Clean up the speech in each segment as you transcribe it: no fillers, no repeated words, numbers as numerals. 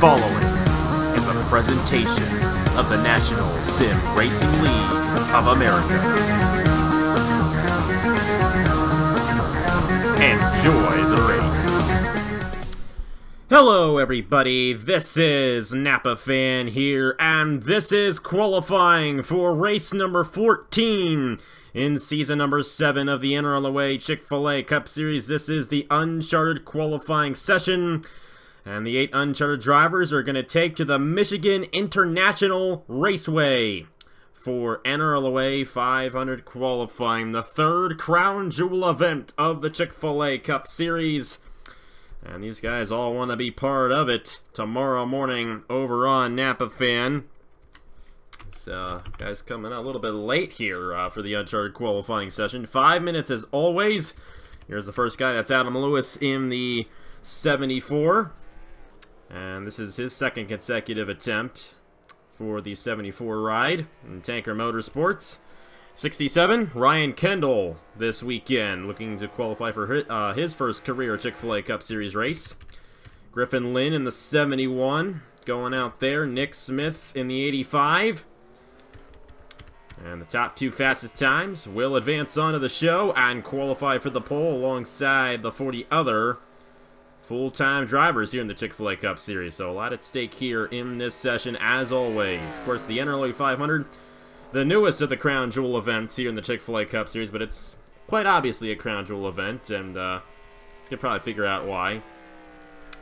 following is a presentation of the National Sim Racing League of America. Enjoy the race. Hello everybody, this is Napa Fan here, and this is qualifying for race number 14 in season number 7 of the NRLOA Chick-fil-A Cup Series. This is the uncharted qualifying session, and the 8 uncharted drivers are going to take to the Michigan International Raceway for NRLOA 500 qualifying, the third crown jewel event of the Chick-fil-A Cup Series. And these guys all want to be part of it tomorrow morning over on Napa Fan. So, guys coming out a little bit late here for the uncharted qualifying session. 5 minutes as always. Here's the first guy, that's Adam Lewis in the 74. And this is his second consecutive attempt for the 74 ride in Tanker Motorsports. 67, Ryan Kendall this weekend, looking to qualify for his first career Chick-fil-A Cup Series race. Griffin Lynn in the 71, going out there. Nick Smith in the 85. And the top 2 fastest times will advance on to the show and qualify for the pole alongside the 40 other full-time drivers here in the Chick-fil-A Cup Series. So a lot at stake here in this session, as always. Of course, the NRLOA 500, the newest of the crown jewel events here in the Chick-fil-A Cup Series, but it's quite obviously a crown jewel event, and you can probably figure out why.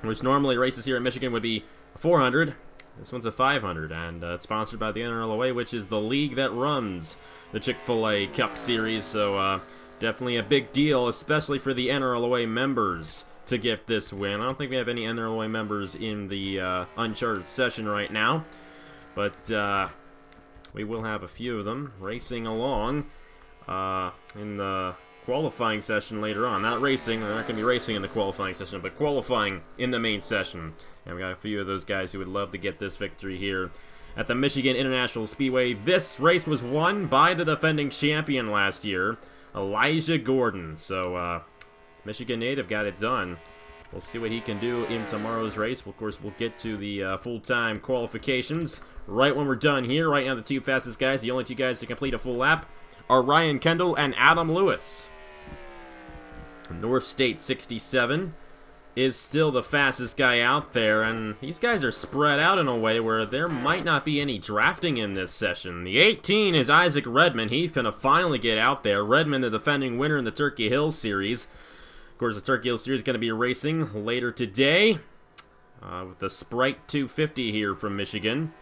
Which normally races here in Michigan would be a 400. This one's a 500, and it's sponsored by the NRLOA, which is the league that runs the Chick-fil-A Cup Series. So definitely a big deal, especially for the NRLOA members to get this win. I don't think we have any NRLOA members in the uncharted session right now, but we will have a few of them racing along in the qualifying session later on. Not racing, they're not going to be racing in the qualifying session, but qualifying in the main session. And we got a few of those guys who would love to get this victory here at the Michigan International Speedway. This race was won by the defending champion last year, Elijah Gordon. So, Michigan native got it done. We'll see what he can do in tomorrow's race. Of course, we'll get to the full-time qualifications right when we're done here. Right now, the 2 fastest guys, the only 2 guys to complete a full lap, are Ryan Kendall and Adam Lewis. North State 67 is still the fastest guy out there, and these guys are spread out in a way where there might not be any drafting in this session. The 18 is Isaac Redmond. He's going to finally get out there. Redmond, the defending winner in the Turkey Hill Series. Of course, the Turkey Hill Series is going to be racing later today with the Sprite 250 here from Michigan.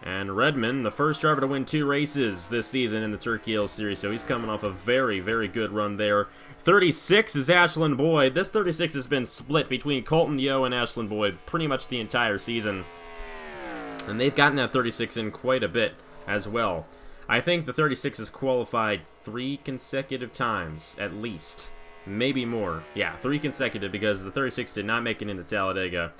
And Redmond, the first driver to win 2 races this season in the Turkey Hill Series, so he's coming off a very, very good run there. 36 is Ashlin Boyd. This 36 has been split between Colton Yeo and Ashlin Boyd pretty much the entire season. And they've gotten that 36 in quite a bit as well. I think the 36 has qualified 3 consecutive times, at least. Maybe more. Yeah, 3 consecutive, because the 36 did not make it into Talladega.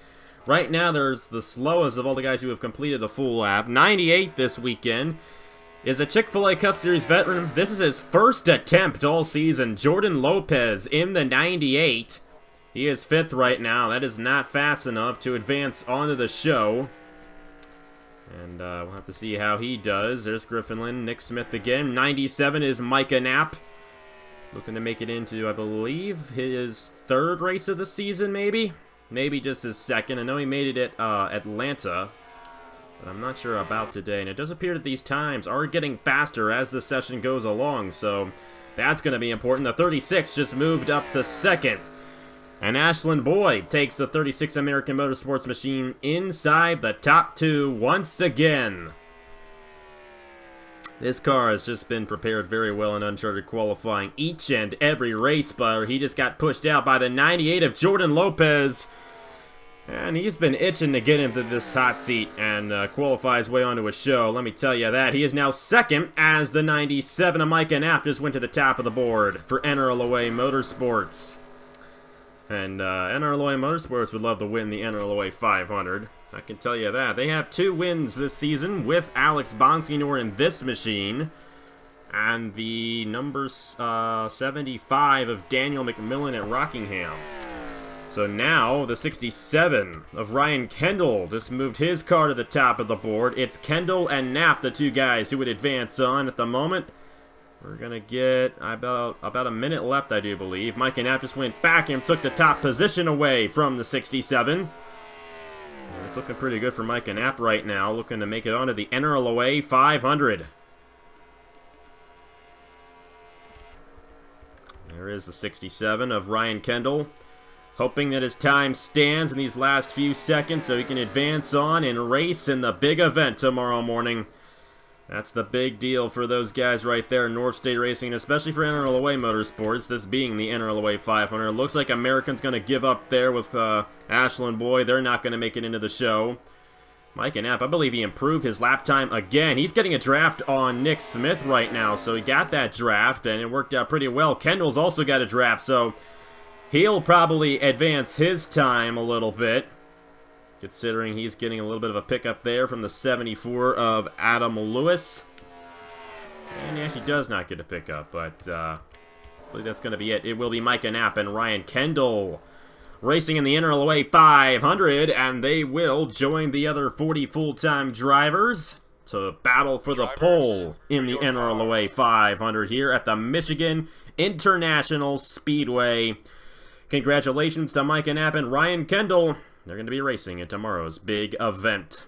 Right now, there's the slowest of all the guys who have completed a full lap. 98 this weekend is a Chick-fil-A Cup Series veteran. This is his first attempt all season. Jordan Lopes in the 98. He is 5th right now. That is not fast enough to advance onto the show. And we'll have to see how he does. There's Griffin Lynn, Nick Smith again. 97 is Micah Knapp. Looking to make it into, I believe, his 3rd race of the season, maybe? Maybe just his 2nd. I know he made it at Atlanta, but I'm not sure about today. And it does appear that these times are getting faster as the session goes along, so that's going to be important. The 36 just moved up to 2nd. And Ashlin Boyd takes the 36 American Motorsports machine inside the top 2 once again. This car has just been prepared very well in uncharted qualifying each and every race, but he just got pushed out by the 98 of Jordan Lopes. And he's been itching to get into this hot seat and qualify his way onto a show. Let me tell you that. He is now 2nd as the 97 of Micah Knapp just went to the top of the board for NRLOA Motorsports. And NRLOA Motorsports would love to win the NRLOA 500. I can tell you that. They have 2 wins this season with Alex Bonsignor in this machine. And the number 75 of Daniel McMillan at Rockingham. So now, the 67 of Ryan Kendall just moved his car to the top of the board. It's Kendall and Knapp, the two guys who would advance on at the moment. We're going to get about a minute left, I do believe. Micah Knapp just went back and took the top position away from the 67. And it's looking pretty good for Micah Knapp right now, looking to make it onto the NRLOA 500. There is the 67 of Ryan Kendall, hoping that his time stands in these last few seconds so he can advance on and race in the big event tomorrow morning. That's the big deal for those guys right there in North State Racing, especially for NRLOA Motorsports, this being the NRLOA 500. It looks like American's going to give up there with Ashlin Boyd. They're not going to make it into the show. Micah Knapp, I believe he improved his lap time again. He's getting a draft on Nick Smith right now, so he got that draft, and it worked out pretty well. Kendall's also got a draft, so he'll probably advance his time a little bit, considering he's getting a little bit of a pickup there from the 74 of Adam Lewis. And he actually does not get a pickup, but I believe that's going to be it. It will be Micah Knapp and Ryan Kendall racing in the NRLOA 500, and they will join the other 40 full-time drivers to battle for the pole in the NRLOA 500 here at the Michigan International Speedway. Congratulations to Micah Knapp and Ryan Kendall. They're going to be racing at tomorrow's big event.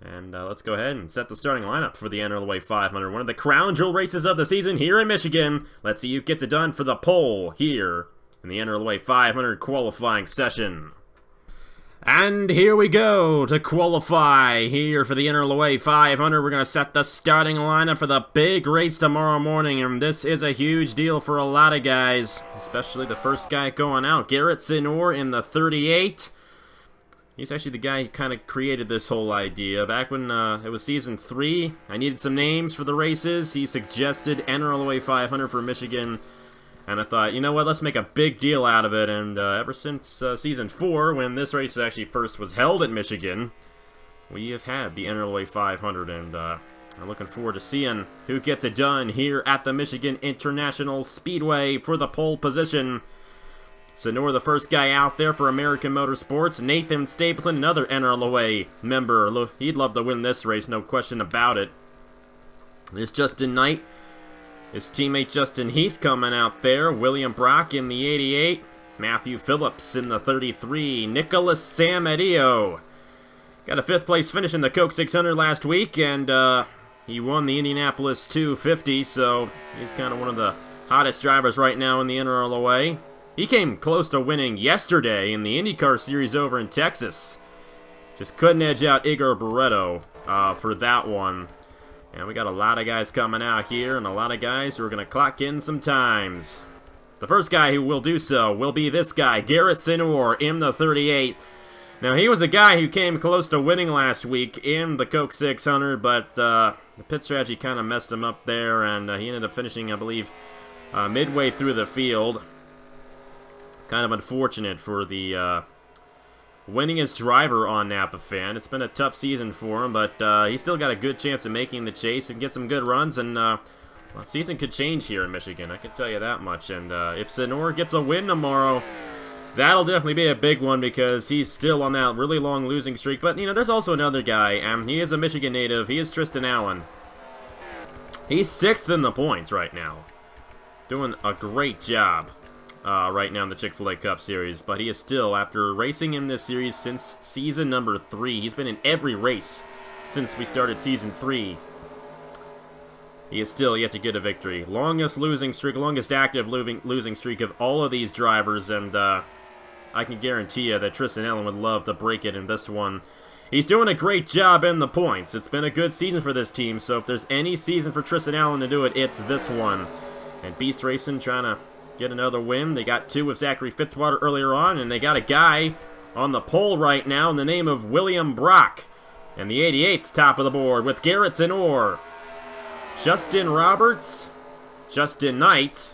And let's go ahead and set the starting lineup for the NRLOA 500. One of the crown jewel races of the season here in Michigan. Let's see who gets it done for the pole here in the NRLOA 500 qualifying session. And here we go to qualify here for the NRLOA 500. We're going to set the starting lineup for the big race tomorrow morning, and this is a huge deal for a lot of guys, especially the first guy going out, Garrett Sinor in the 38. He's actually the guy who kind of created this whole idea. Back when it was Season 3, I needed some names for the races. He suggested NRLOA 500 for Michigan. And I thought, you know what, let's make a big deal out of it. And ever since Season 4, when this race actually first was held at Michigan, we have had the NRLOA 500. And I'm looking forward to seeing who gets it done here at the Michigan International Speedway for the pole position. Sinor, the first guy out there for American Motorsports. Nathan Stapleton, another NRLOA member. He'd love to win this race, no question about it. There's Justin Knight. His teammate Justin Heath coming out there. William Brock in the 88. Matthew Phillips in the 33. Nicholas Samadillo got a 5th place finish in the Coke 600 last week, and he won the Indianapolis 250, so he's kind of one of the hottest drivers right now in the NRLOA. He came close to winning yesterday in the IndyCar Series over in Texas. Just couldn't edge out Igor Barreto for that one. And we got a lot of guys coming out here, and a lot of guys who are going to clock in some times. The first guy who will do so will be this guy, Garrett Sinor in the 38. Now, he was a guy who came close to winning last week in the Coke 600, but the pit strategy kind of messed him up there, and he ended up finishing, I believe, midway through the field. Kind of unfortunate for the winningest driver on Napa Fan. It's been a tough season for him, but he's still got a good chance of making the chase and get some good runs, and well, season could change here in Michigan, I can tell you that much. And if Sinor gets a win tomorrow, that'll definitely be a big one, because he's still on that really long losing streak. But, you know, there's also another guy, and he is a Michigan native. He is Tristan Allen. He's 6th in the points right now. Doing a great job right now in the Chick-fil-A Cup Series. But he is still, after racing in this series since season number 3, he's been in every race since we started season 3. He is still yet to get a victory. Longest losing streak, longest active losing streak of all of these drivers, and I can guarantee you that Tristan Allen would love to break it in this one. He's doing a great job in the points. It's been a good season for this team, so if there's any season for Tristan Allen to do it, it's this one. And Beast Racing trying to get another win. They got 2 with Zachary Fitzwater earlier on, and they got a guy on the pole right now in the name of William Brock. And the 88's top of the board with Garrett Sinor, Justin Roberts, Justin Knight,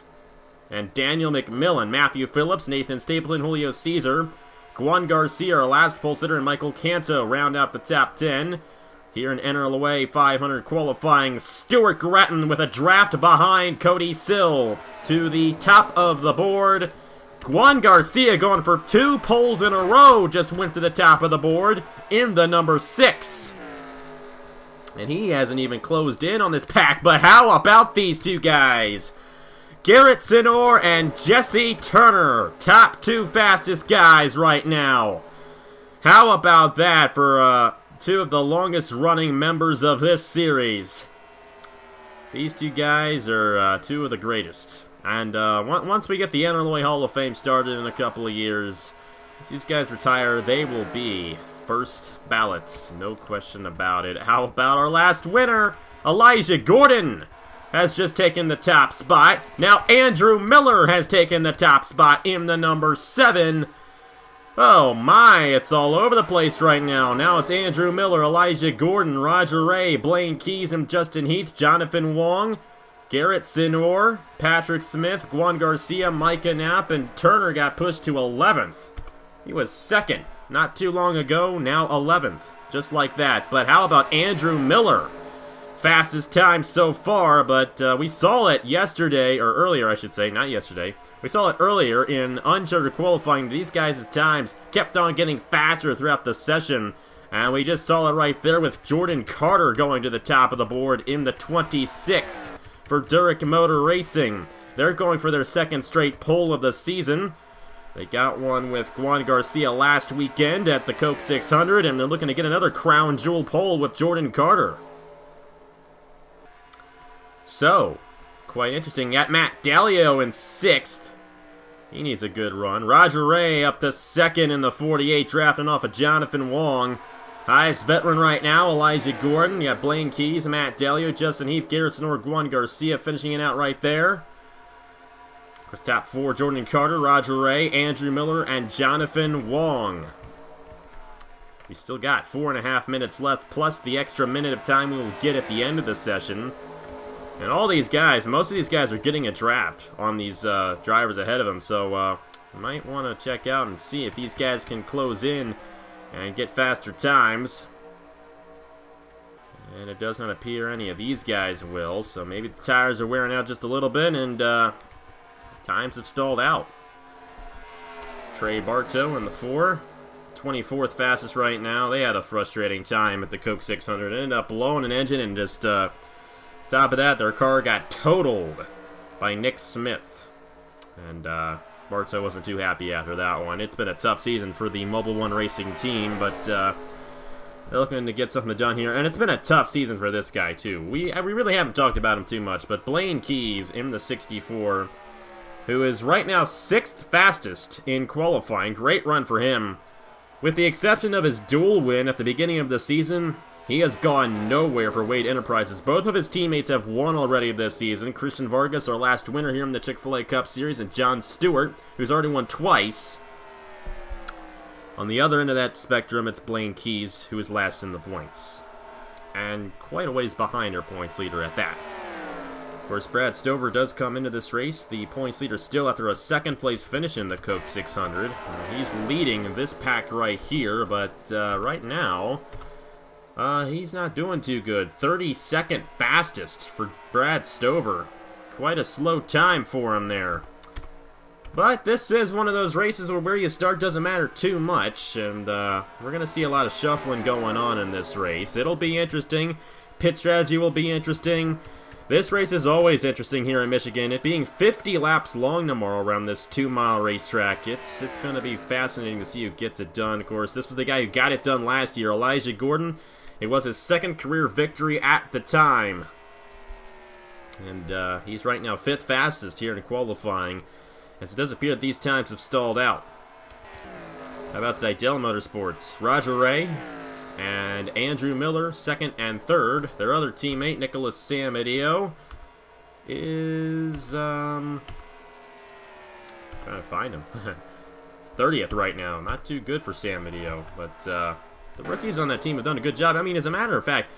and Daniel McMillan. Matthew Phillips, Nathan Stapleton, Julio Caesar, Juan Garcia, our last pole sitter, and Michael Canto round out the top 10. Here in NRLOA 500 qualifying, Stuart Gratton with a draft behind Cody Sill to the top of the board. Juan Garcia going for 2 poles in a row just went to the top of the board in the number 6. And he hasn't even closed in on this pack, but how about these two guys? Garrett Sinor and Jesse Turner, top 2 fastest guys right now. How about that for 2 of the longest running members of this series? These 2 guys are 2 of the greatest. And once we get the NRLOA Hall of Fame started in a couple of years, once these guys retire, they will be first ballots. No question about it. How about our last winner? Elijah Gordon has just taken the top spot. Now Andrew Miller has taken the top spot in the number 7. Oh my, it's all over the place right now. Now it's Andrew Miller, Elijah Gordon, Roger Ray, Blaine Keys, and Justin Heath, Jonathan Wong, Garrett Sinor, Patrick Smith, Juan Garcia, Micah Knapp, and Turner got pushed to 11th. He was 2nd not too long ago, now 11th. Just like that. But how about Andrew Miller? Fastest time so far, but we saw it yesterday, or earlier I should say, not yesterday. We saw it earlier in uncharted qualifying. These guys' times kept on getting faster throughout the session. And we just saw it right there with Jordan Carter going to the top of the board in the 26 for Durek Motor Racing. They're going for their 2nd straight pole of the season. They got one with Juan Garcia last weekend at the Coke 600, and they're looking to get another crown jewel pole with Jordan Carter. So, quite interesting. Got Matt Dalio in 6th. He needs a good run. Roger Ray up to 2nd in the 48, drafting off of Jonathan Wong. Highest veteran right now, Elijah Gordon. You got Blaine Keys, Matt Dalio, Justin Heath, Garrett Sinor, Juan Garcia finishing it out right there. Of course, top 4, Jordan Carter, Roger Ray, Andrew Miller, and Jonathan Wong. We still got 4.5 minutes left, plus the extra minute of time we will get at the end of the session. And all these guys, most of these guys are getting a draft on these drivers ahead of them, so you might want to check out and see if these guys can close in and get faster times. And it does not appear any of these guys will, so maybe the tires are wearing out just a little bit and times have stalled out. Trey Bartow in the 4, 24th fastest right now. They had a frustrating time at the Coke 600. Ended up blowing an engine and just top of that, their car got totaled by Nick Smith. And Bartow wasn't too happy after that one. It's been a tough season for the Mobile One Racing team, but they're looking to get something done here. And it's been a tough season for this guy, too. We really haven't talked about him too much, but Blaine Keys in the 64, who is right now 6th fastest in qualifying. Great run for him. With the exception of his dual win at the beginning of the season, he has gone nowhere for Wade Enterprises. Both of his teammates have won already this season. Christian Vargas, our last winner here in the Chick-fil-A Cup Series, and John Stewart, who's already won twice. On the other end of that spectrum, it's Blaine Keys, who is last in the points. And quite a ways behind our points leader at that. Of course, Brad Stover does come into this race, the points leader still after a 2nd place finish in the Coke 600. He's leading this pack right here, but right now, he's not doing too good. 32nd fastest for Brad Stover. Quite a slow time for him there. But this is one of those races where you start doesn't matter too much, and we're going to see a lot of shuffling going on in this race. It'll be interesting. Pit strategy will be interesting. This race is always interesting here in Michigan. It being 50 laps long tomorrow around this 2-mile racetrack, it's going to be fascinating to see who gets it done. Of course, this was the guy who got it done last year, Elijah Gordon. It was his 2nd career victory at the time. And he's right now 5th fastest here in qualifying, as it does appear that these times have stalled out. How about Zidell Motorsports? Roger Ray and Andrew Miller, 2nd and 3rd. Their other teammate, Nicholas Samadio, is trying to find him. 30th right now. Not too good for Samadio, but the rookies on that team have done a good job. I mean, as a matter of fact,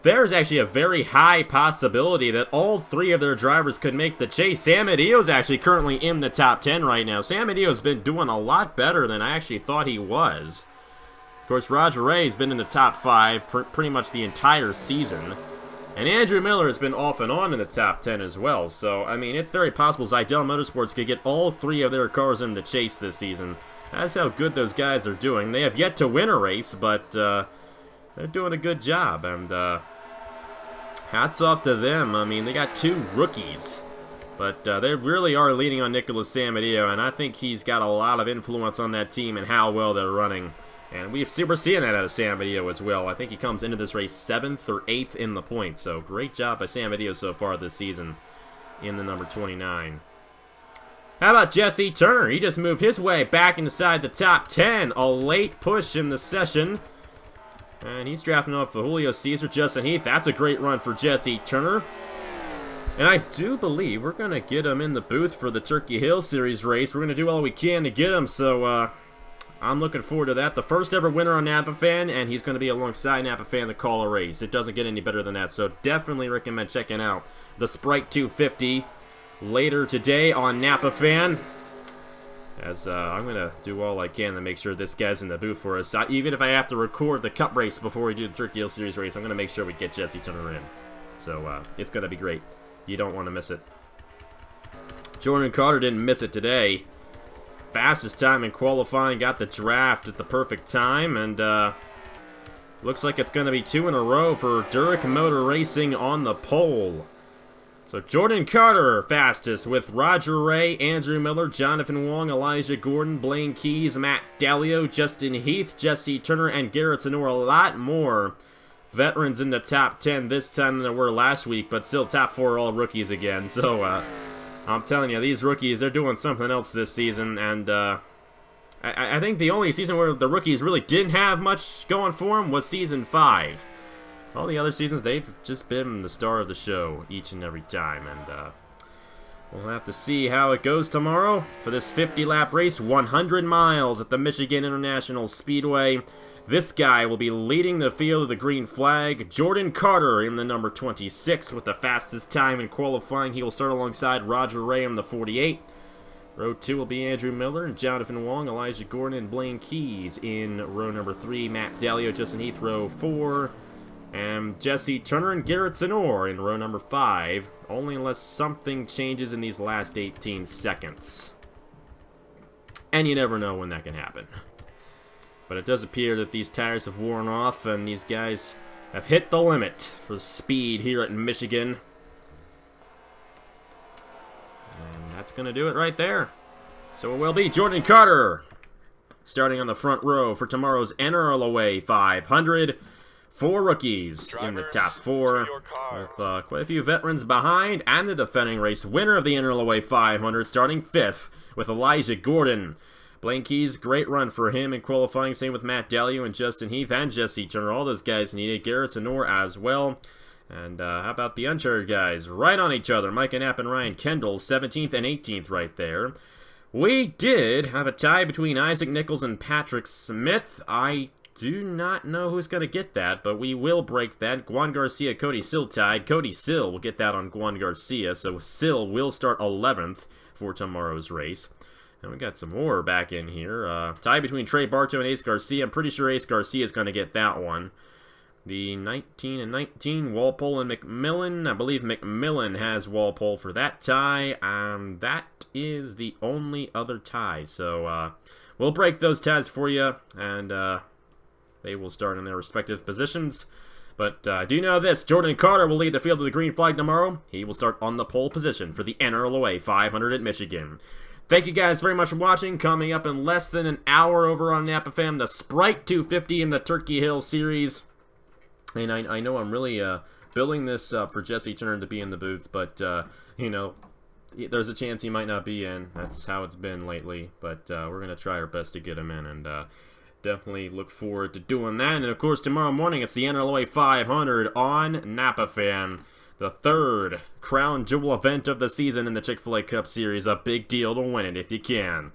there's actually a very high possibility that all 3 of their drivers could make the chase. Samadio's actually currently in the top 10 right now. Samadio's been doing a lot better than I actually thought he was. Of course, Roger Ray's been in the top 5 pretty much the entire season. And Andrew Miller has been off and on in the top 10 as well. So, I mean, it's very possible Zidell Motorsports could get all 3 of their cars in the chase this season. That's how good those guys are doing. They have yet to win a race, but they're doing a good job. And hats off to them. I mean, they got 2 rookies. But they really are leaning on Nicholas Samadillo, and I think he's got a lot of influence on that team and how well they're running. And we're seeing that out of Samadillo as well. I think he comes into this race 7th or 8th in the points. So great job by Samadillo so far this season in the number 29. How about Jesse Turner? He just moved his way back inside the top 10. A late push in the session. And he's drafting off the Julio Cesar, Justin Heath. That's a great run for Jesse Turner. And I do believe we're going to get him in the booth for the Turkey Hill Series race. We're going to do all we can to get him, so I'm looking forward to that. The first ever winner on Napa Fan, and he's going to be alongside Napa Fan to call a race. It doesn't get any better than that, so definitely recommend checking out the Sprite 250 later today on Napa Fan. As I'm going to do all I can to make sure this guy's in the booth for us. Even if I have to record the Cup race before we do the Turkey Hill Series race, I'm going to make sure we get Jesse Turner in. So it's going to be great. You don't want to miss it. Jordan Carter didn't miss it today. Fastest time in qualifying, got the draft at the perfect time, and looks like it's going to be 2 in a row for Durick Motor Racing on the pole. So Jordan Carter fastest with Roger Ray, Andrew Miller, Jonathan Wong, Elijah Gordon, Blaine Keys, Matt Dallio, Justin Heath, Jesse Turner, and Garrett Sonor. A lot more veterans in the top 10 this time than there were last week, but still top 4 are all rookies again. So I'm telling you, these rookies, they're doing something else this season, and I think the only season where the rookies really didn't have much going for them was Season 5. All the other seasons, they've just been the star of the show each and every time, and we'll have to see how it goes tomorrow for this 50-lap race, 100 miles at the Michigan International Speedway. This guy will be leading the field of the green flag. Jordan Carter in the number 26 with the fastest time in qualifying. He will start alongside Roger Ray in the 48. Row 2 will be Andrew Miller and Jonathan Wong, Elijah Gordon, and Blaine Keys in row number 3. Matt Dallio, Justin Heath, row 4. And Jesse Turner and Garrett Sonor in row number 5. Only unless something changes in these last 18 seconds. And you never know when that can happen. But it does appear that these tires have worn off and these guys have hit the limit for speed here at Michigan. And that's going to do it right there. So it will be Jordan Carter starting on the front row for tomorrow's NRLOA 500. 4 rookies in the top 4 with quite a few veterans behind, and the defending race winner of the NRLOA 500 starting 5th with Elijah Gordon. Blaine Keys, great run for him in qualifying. Same with Matt Dallio and Justin Heath and Jesse Turner. All those guys needed. Garrett Sonor as well. And how about the uncharted guys? Right on each other. Micah Knapp and Ryan Kendall, 17th and 18th right there. We did have a tie between Isaac Nichols and Patrick Smith. I do not know who's going to get that, but we will break that. Juan Garcia, Cody Sill tied. Cody Sill will get that on Juan Garcia, so Sill will start 11th for tomorrow's race. And we got some more back in here. Tie between Trey Bartow and Ace Garcia. I'm pretty sure Ace Garcia is going to get that one. The 19 and 19, Walpole and McMillan. I believe McMillan has Walpole for that tie. That is the only other tie. So we'll break those ties for you, and they will start in their respective positions. But do you know this? Jordan Carter will lead the field of the green flag tomorrow. He will start on the pole position for the NRLOA 500 at Michigan. Thank you guys very much for watching. Coming up in less than an hour over on Napa Fam, the Sprite 250 in the Turkey Hill Series. And I know I'm really building this up for Jesse Turner to be in the booth, but, you know, there's a chance he might not be in. That's how it's been lately, but we're going to try our best to get him in, and definitely look forward to doing that. And, of course, tomorrow morning it's the NRLOA 500 on Napa Fan. The 3rd crown jewel event of the season in the Chick-fil-A Cup Series. A big deal to win it if you can.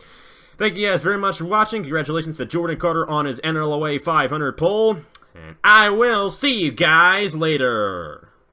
Thank you guys very much for watching. Congratulations to Jordan Carter on his NRLOA 500 pole. And I will see you guys later.